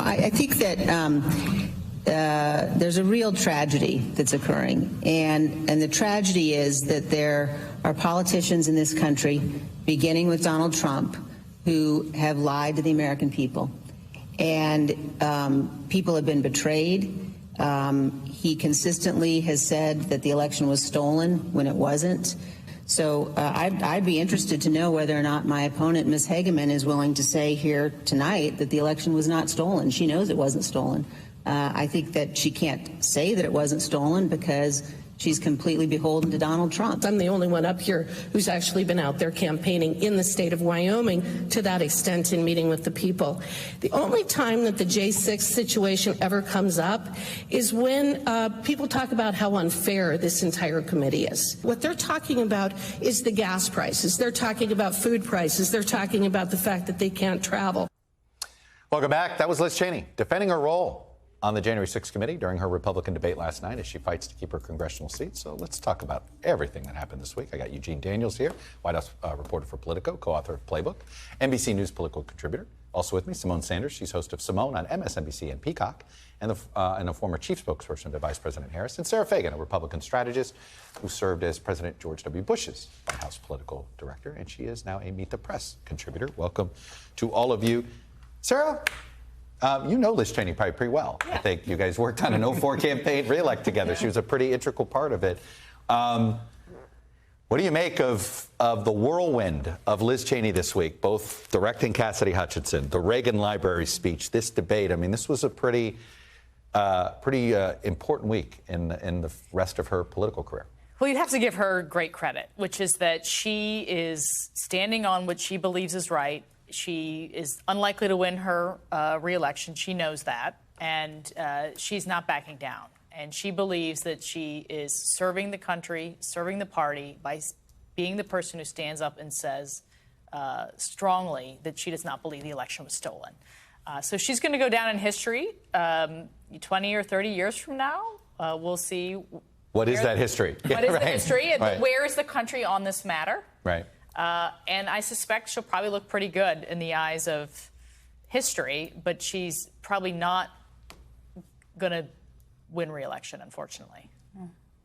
I think that there's a real tragedy that's occurring, and the tragedy is that there are politicians in this country, beginning with Donald Trump, who have lied to the American people, and people have been betrayed. He consistently has said that the election was stolen when it wasn't. So I'd be interested to know whether or not my opponent, Ms. Hageman, is willing to say here tonight that the election was not stolen. She knows it wasn't stolen. I think that she can't say that it wasn't stolen because she's completely beholden to Donald Trump. I'm the only one up here who's actually been out there campaigning in the state of Wyoming to that extent in meeting with the people. The only time that the J6 situation ever comes up is when people talk about how unfair this entire committee is. What they're talking about is the gas prices. They're talking about food prices. They're talking about the fact that they can't travel. Welcome back. That was Liz Cheney defending her role on the January 6th committee during her Republican debate last night as she fights to keep her congressional seat. So let's talk about everything that happened this week. I got Eugene Daniels here, White House reporter for Politico, co-author of Playbook, NBC News political contributor. Also with me, Simone Sanders. She's host of Simone on MSNBC and Peacock, and a former chief spokesperson to Vice President Harris. And Sarah Fagan, a Republican strategist who served as President George W. Bush's White House political director. And she is now a Meet the Press contributor. Welcome to all of you. Sarah, you know Liz Cheney probably pretty well. Yeah. I think you guys worked on an 2004 campaign re-elect together. She was a pretty integral part of it. What do you make of the whirlwind of Liz Cheney this week, both directing Cassidy Hutchinson, the Reagan Library speech, this debate? I mean, this was a pretty important week in the rest of her political career. Well, you have to give her great credit, which is that she is standing on what she believes is right. She is unlikely to win her re-election. She knows that, and she's not backing down. And she believes that she is serving the country, serving the party by being the person who stands up and says strongly that she does not believe the election was stolen. So she's going to go down in history 20 or 30 years from now. We'll see. What is that history? What is right. the history? And right. Where is the country on this matter? Right. And I suspect she'll probably look pretty good in the eyes of history, but she's probably not going to win re-election, unfortunately.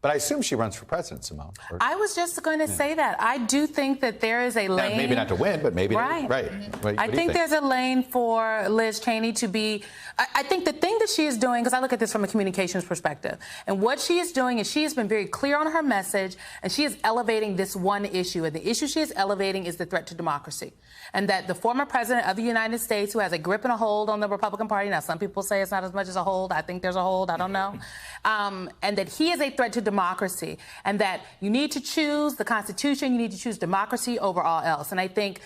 But I assume she runs for president, Simone. I was just going to say that. I do think that there is a lane. Maybe not to win, but maybe right. Right. Mm-hmm. I think there's a lane for Liz Cheney to be. I think the thing that she is doing, because I look at this from a communications perspective, and what she is doing is she has been very clear on her message, and she is elevating this one issue. And the issue she is elevating is the threat to democracy. And that the former president of the United States, who has a grip and a hold on the Republican Party, now some people say it's not as much as a hold. I think there's a hold. I don't know. And that he is a threat to democracy, and that you need to choose the Constitution, you need to choose democracy over all else. And I think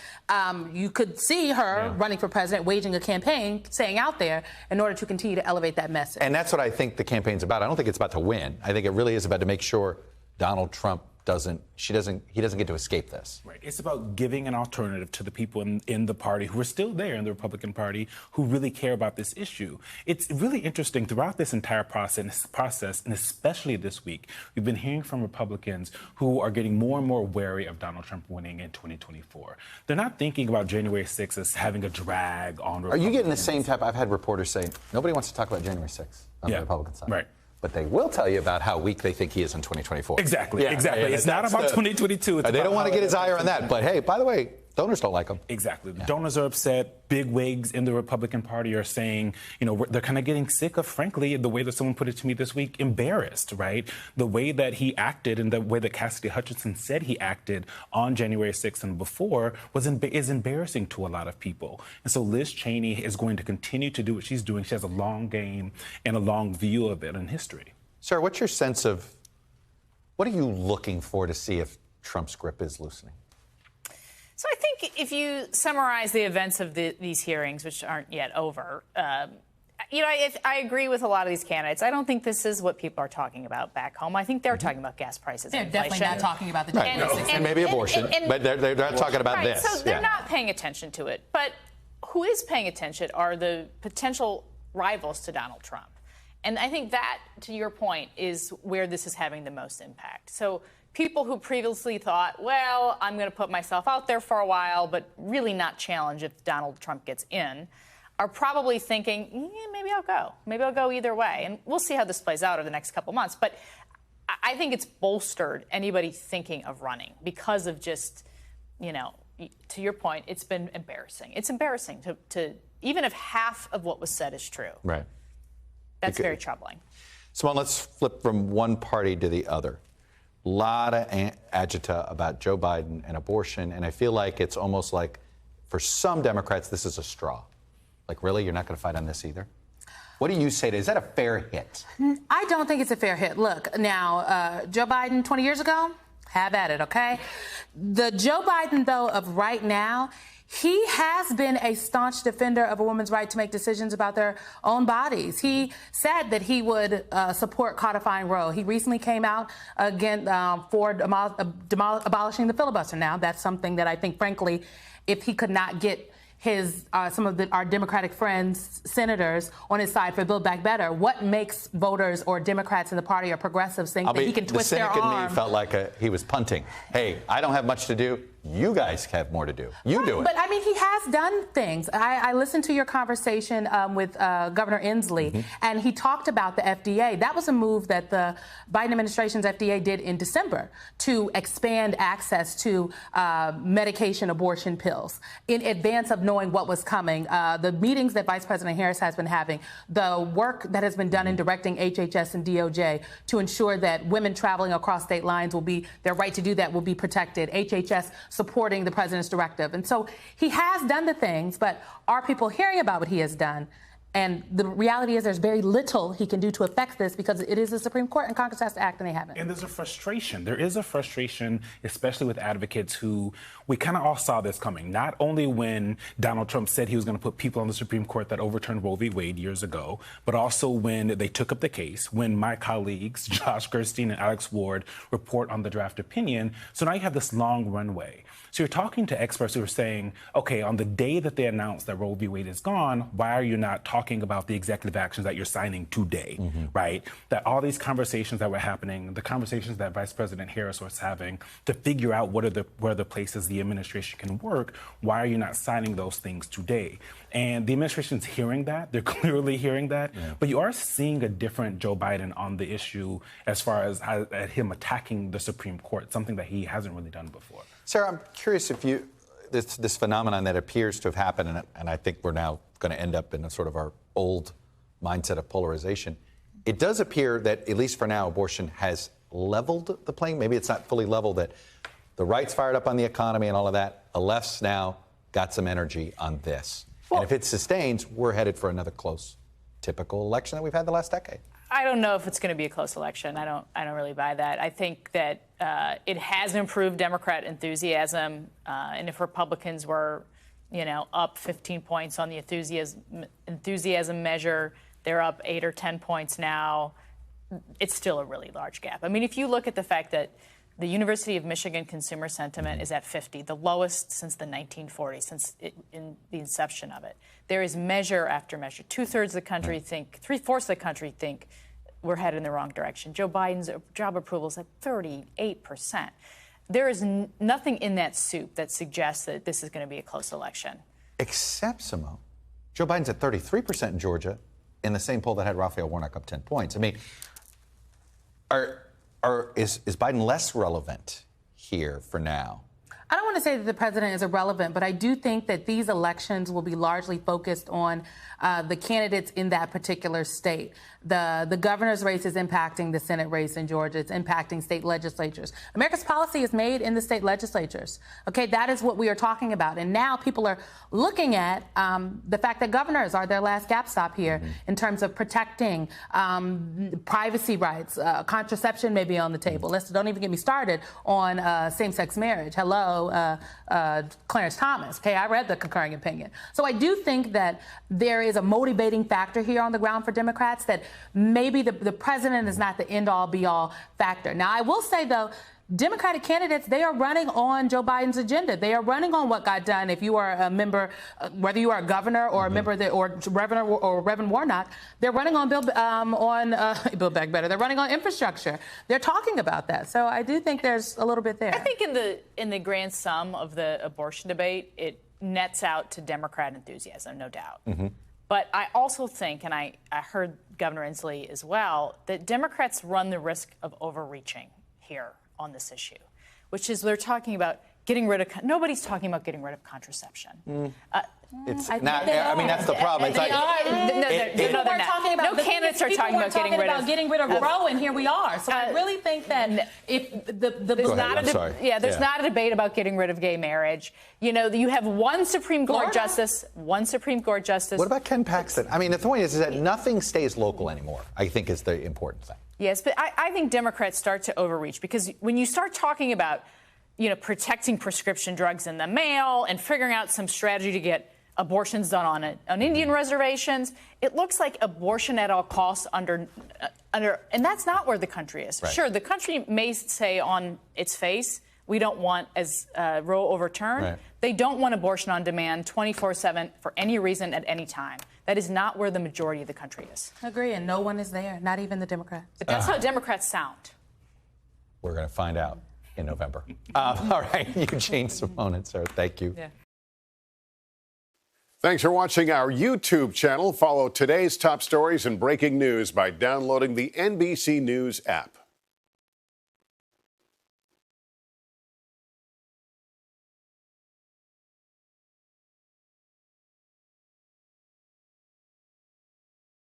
you could see her running for president, waging a campaign, saying out there in order to continue to elevate that message. And that's what I think the campaign's about. I don't think it's about to win. I think it really is about to make sure Donald Trump he doesn't get to escape this. Right. It's about giving an alternative to the people in the party who are still there in the Republican Party who really care about this issue. It's really interesting throughout this entire process, and especially this week, we've been hearing from Republicans who are getting more and more wary of Donald Trump winning in 2024. They're not thinking about January 6th as having a drag on Republicans. Are you getting the same type? I've had reporters say nobody wants to talk about January 6th on the Republican side. Right. But they will tell you about how weak they think he is in 2024. Exactly. It's not about 2022. They don't want to get his ire on that. But hey, by the way, donors don't like him. Exactly. The donors are upset. Big wigs in the Republican Party are saying, they're kind of getting sick of, frankly, the way that someone put it to me this week, embarrassed, right? The way that he acted and the way that Cassidy Hutchinson said he acted on January 6th and before is embarrassing to a lot of people. And so Liz Cheney is going to continue to do what she's doing. She has a long game and a long view of it in history. Sir, what's your sense of, what are you looking for to see if Trump's grip is loosening? So I think if you summarize the events of these hearings, which aren't yet over, I agree with a lot of these candidates. I don't think this is what people are talking about back home. I think they're talking about gas prices and inflation. They're definitely not talking about the and maybe abortion, but they're not talking about this. So they're not paying attention to it. But who is paying attention are the potential rivals to Donald Trump. And I think that, to your point, is where this is having the most impact. So people who previously thought, well, I'm going to put myself out there for a while, but really not challenge if Donald Trump gets in, are probably thinking, maybe I'll go. Maybe I'll go either way. And we'll see how this plays out over the next couple months. But I think it's bolstered anybody thinking of running because of just, to your point, it's been embarrassing. It's embarrassing to even if half of what was said is true. Right. That's very troubling. Simone, let's flip from one party to the other. A lot of agita about Joe Biden and abortion, and I feel like it's almost like for some Democrats, this is a straw. Like, really? You're not going to fight on this either? What do you say to is that a fair hit? I don't think it's a fair hit. Look, now, Joe Biden 20 years ago, have at it, okay? The Joe Biden, though, of right now, he has been a staunch defender of a woman's right to make decisions about their own bodies. He said that he would support codifying Roe. He recently came out again for abolishing the filibuster. Now, that's something that I think, frankly, if he could not get his some of our Democratic friends, senators, on his side for Build Back Better, what makes voters or Democrats in the party or progressives think that he can twist their arm? The cynic in me felt like he was punting. Hey, I don't have much to do. You guys have more to do. You do it. But, I mean, he has done things. I listened to your conversation with Governor Inslee, and he talked about the FDA. That was a move that the Biden administration's FDA did in December to expand access to medication abortion pills in advance of knowing what was coming. The meetings that Vice President Harris has been having, the work that has been done in directing HHS and DOJ to ensure that women traveling across state lines their right to do that will be protected. HHS supporting the president's directive. And so he has done the things, but are people hearing about what he has done? And the reality is there's very little he can do to affect this because it is the Supreme Court and Congress has to act and they haven't. And there's a frustration. There is a frustration, especially with advocates who we kind of all saw this coming. Not only when Donald Trump said he was going to put people on the Supreme Court that overturned Roe v. Wade years ago, but also when they took up the case, when my colleagues, Josh Gerstein and Alex Ward, report on the draft opinion. So now you have this long runway. So you're talking to experts who are saying, okay, on the day that they announced that Roe v. Wade is gone, why are you not talking about the executive actions that you're signing today, right? That all these conversations that were happening, the conversations that Vice President Harris was having to figure out where are the places the administration can work, why are you not signing those things today? And the administration's hearing that. They're clearly hearing that. Yeah. But you are seeing a different Joe Biden on the issue as far as him attacking the Supreme Court, something that he hasn't really done before. Sarah, I'm curious if this phenomenon that appears to have happened, and I think we're now going to end up in a sort of our old mindset of polarization. It does appear that, at least for now, abortion has leveled the playing. Maybe it's not fully leveled, that the right's fired up on the economy and all of that. The left's now got some energy on this. Well, and if it sustains, we're headed for another close, typical election that we've had the last decade. I don't know if it's going to be a close election. I don't really buy that. I think that it has improved Democrat enthusiasm, and if Republicans were, up 15 points on the enthusiasm measure, they're up 8 or 10 points now. It's still a really large gap. I mean, if you look at the fact that the University of Michigan consumer sentiment is at 50, the lowest since the 1940s, in the inception of it. There is measure after measure. 2/3 of the country think, 3/4 of the country think we're headed in the wrong direction. Joe Biden's job approval is at 38%. There is nothing in that soup that suggests that this is going to be a close election. Except, Simone, Joe Biden's at 33% in Georgia in the same poll that had Raphael Warnock up 10 points. I mean, is Biden less relevant here for now? I don't want to say that the president is irrelevant, but I do think that these elections will be largely focused on the candidates in that particular state. The governor's race is impacting the Senate race in Georgia. It's impacting state legislatures. America's policy is made in the state legislatures. Okay, that is what we are talking about. And now people are looking at the fact that governors are their last gap stop here in terms of protecting privacy rights. Contraception may be on the table. Don't even get me started on same-sex marriage. Hello, Clarence Thomas. Okay, I read the concurring opinion. So I do think that there is a motivating factor here on the ground for Democrats, that maybe the president is not the end-all, be-all factor. Now, I will say, though, Democratic candidates, they are running on Joe Biden's agenda. They are running on what got done. If you are a member, whether you are a governor or a member or Reverend Warnock, they're running on Build Back Better. They're running on infrastructure. They're talking about that. So I do think there's a little bit there. I think in the grand sum of the abortion debate, it nets out to Democrat enthusiasm, no doubt. But I also think, and I heard Governor Inslee as well, that Democrats run the risk of overreaching here on this issue, which is they're talking about getting rid of, nobody's talking about getting rid of contraception. It's not, I mean, that's the problem. It's like, People were talking about, no candidates are talking about getting rid of Roe, and here we are. So I really think that if there's not a debate about getting rid of gay marriage. You know, you have one Supreme Court justice. What about Ken Paxton? I mean, the point is that nothing stays local anymore, I think is the important thing. Yes, but I think Democrats start to overreach because when you start talking about, you know, protecting prescription drugs in the mail and figuring out some strategy to get abortions done on Indian reservations, it looks like abortion at all costs under, and that's not where the country is. Right. Sure, the country may say on its face, we don't want as Roe overturned. Right. They don't want abortion on demand 24/7 for any reason at any time. That is not where the majority of the country is. I agree, and no one is there, not even the Democrats. But that's how Democrats sound. We're going to find out in November. All right, Eugene, Simone, and Sarah, thank you. Yeah. Thanks for watching our YouTube channel. Follow today's top stories and breaking news by downloading the NBC News app.